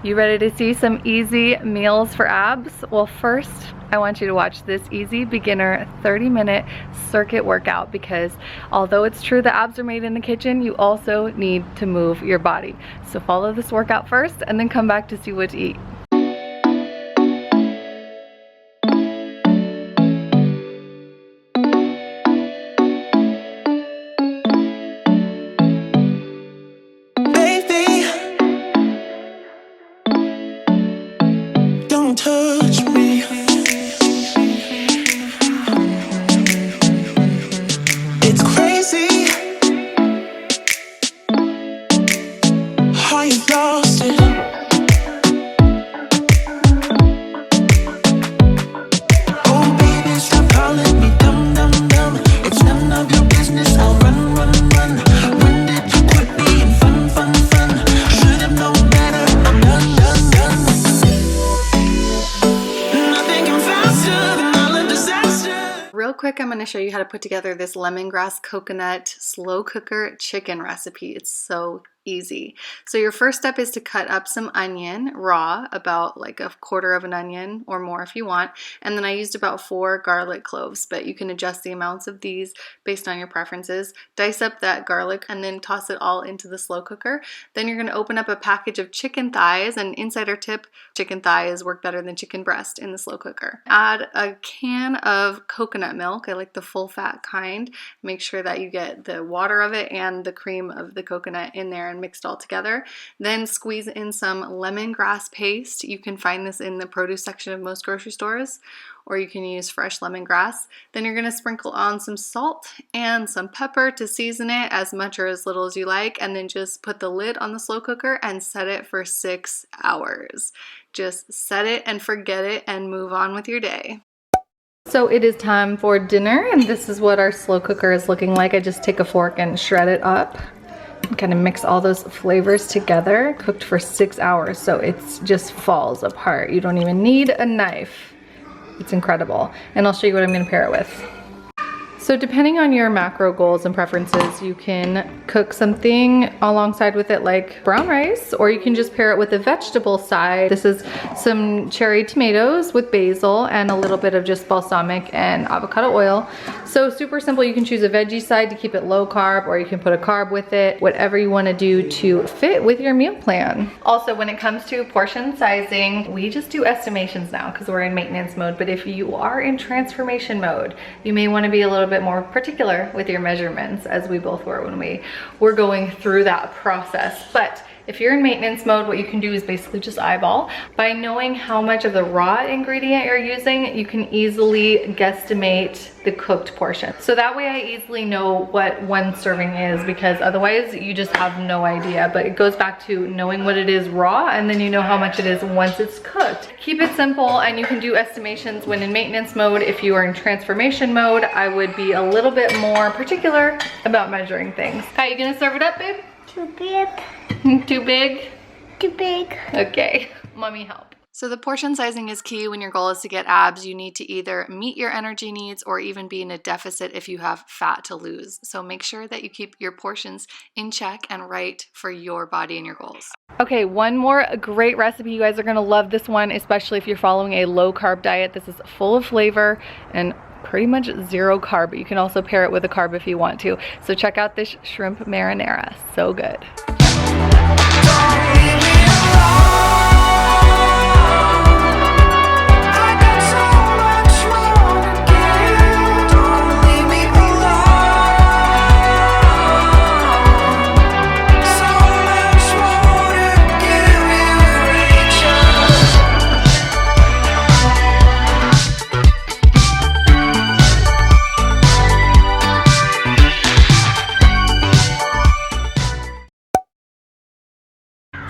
You ready to see some easy meals for abs? Well, first, I want you to watch this easy beginner 30-minute circuit workout, because although it's true the abs are made in the kitchen, you also need to move your body. So follow this workout first and then come back to see what to eat. Real quick, I'm going to show you how to put together this lemongrass coconut slow cooker chicken recipe. It's so easy. So your first step is to cut up some onion raw, about like a quarter of an onion or more if you want. And then I used about 4 garlic cloves, but you can adjust the amounts of these based on your preferences. Dice up that garlic and then toss it all into the slow cooker. Then you're going to open up a package of chicken thighs, and insider tip, chicken thighs work better than chicken breast in the slow cooker. Add a can of coconut milk. I like the full fat kind. Make sure that you get the water of it and the cream of the coconut in there and mixed all together. Then squeeze in some lemongrass paste. You can find this in the produce section of most grocery stores, or you can use fresh lemongrass. Then you're going to sprinkle on some salt and some pepper to season it, as much or as little as you like, and then just put the lid on the slow cooker and set it for 6 hours. Just set it and forget it and move on with your day. So it is time for dinner, and this is what our slow cooker is looking like. I just take a fork and shred it up. Kind of mix all those flavors together. Cooked for 6 hours, so it just falls apart. You don't even need a knife. It's incredible. And I'll show you what I'm going to pair it with. So depending on your macro goals and preferences, you can cook something alongside with it like brown rice, or you can just pair it with a vegetable side. This is some cherry tomatoes with basil and a little bit of just balsamic and avocado oil. So super simple. You can choose a veggie side to keep it low carb, or you can put a carb with it, whatever you want to do to fit with your meal plan. Also, when it comes to portion sizing, we just do estimations now because we're in maintenance mode. But if you are in transformation mode, you may want to be a little bit more particular with your measurements, as we both were when we were going through that process. But if you're in maintenance mode, what you can do is basically just eyeball. By knowing how much of the raw ingredient you're using, you can easily guesstimate the cooked portion. So that way I easily know what one serving is, because otherwise you just have no idea. But it goes back to knowing what it is raw, and then you know how much it is once it's cooked. Keep it simple, and you can do estimations when in maintenance mode. If you are in transformation mode, I would be a little bit more particular about measuring things. How are you gonna serve it up, babe? Too big. Too big? Too big. Okay, mommy help. So the portion sizing is key when your goal is to get abs. You need to either meet your energy needs or even be in a deficit if you have fat to lose. So make sure that you keep your portions in check and right for your body and your goals. Okay, one more great recipe. You guys are gonna love this one, especially if you're following a low carb diet. This is full of flavor and pretty much 0 carb, but you can also pair it with a carb if you want to. So check out this shrimp marinara, so good.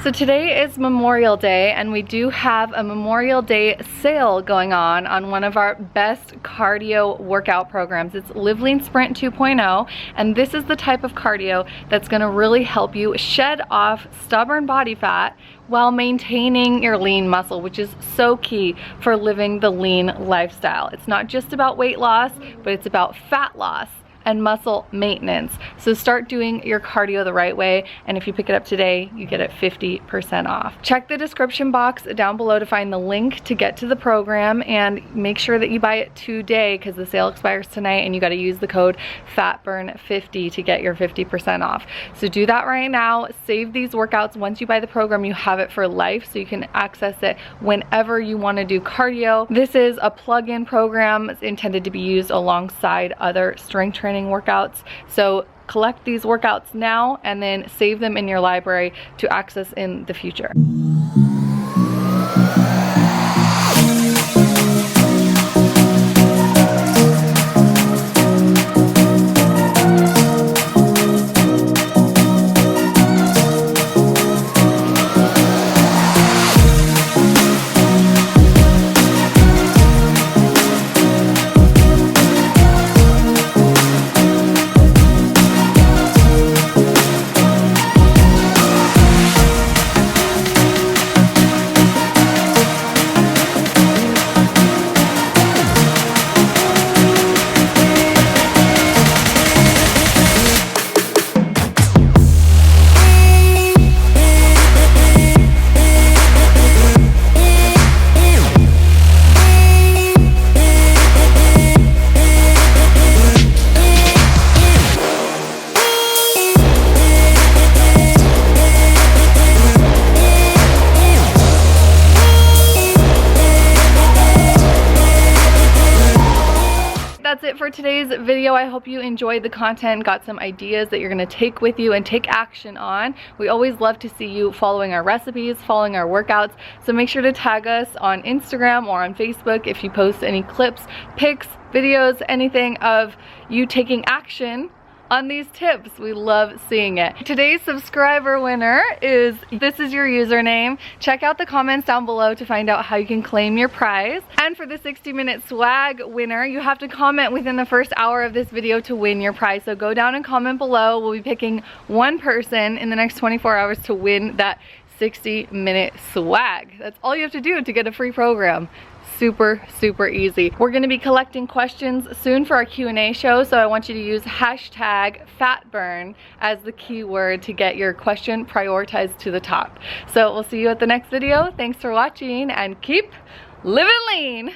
So today is Memorial Day, and we do have a Memorial Day sale going on one of our best cardio workout programs. It's LiveLean Sprint 2.0, and this is the type of cardio that's gonna really help you shed off stubborn body fat while maintaining your lean muscle, which is so key for living the lean lifestyle. It's not just about weight loss, but it's about fat loss and muscle maintenance. So start doing your cardio the right way, and if you pick it up today, you get it 50% off. Check the description box down below to find the link to get to the program, and make sure that you buy it today because the sale expires tonight, and you got to use the code FATBURN50 to get your 50% off. So do that right now. Save these workouts. Once you buy the program, you have it for life, so you can access it whenever you want to do cardio. This is a plug-in program. It's intended to be used alongside other strength training workouts. So collect these workouts now and then save them in your library to access in the future. That's it for today's video. I hope you enjoyed the content, got some ideas that you're gonna take with you and take action on. We always love to see you following our recipes, following our workouts, so make sure to tag us on Instagram or on Facebook if you post any clips, pics, videos, anything of you taking action on these tips. We love seeing it. Today's subscriber winner is, this is your username. Check out the comments down below to find out how you can claim your prize. And for the 60-minute swag winner, you have to comment within the first hour of this video to win your prize. So go down and comment below. We'll be picking one person in the next 24 hours to win that 60-minute swag. That's all you have to do to get a free program. Super, super easy. We're gonna be collecting questions soon for our Q&A show, so I want you to use hashtag FATBURN as the keyword to get your question prioritized to the top. So we'll see you at the next video. Thanks for watching, and keep living lean.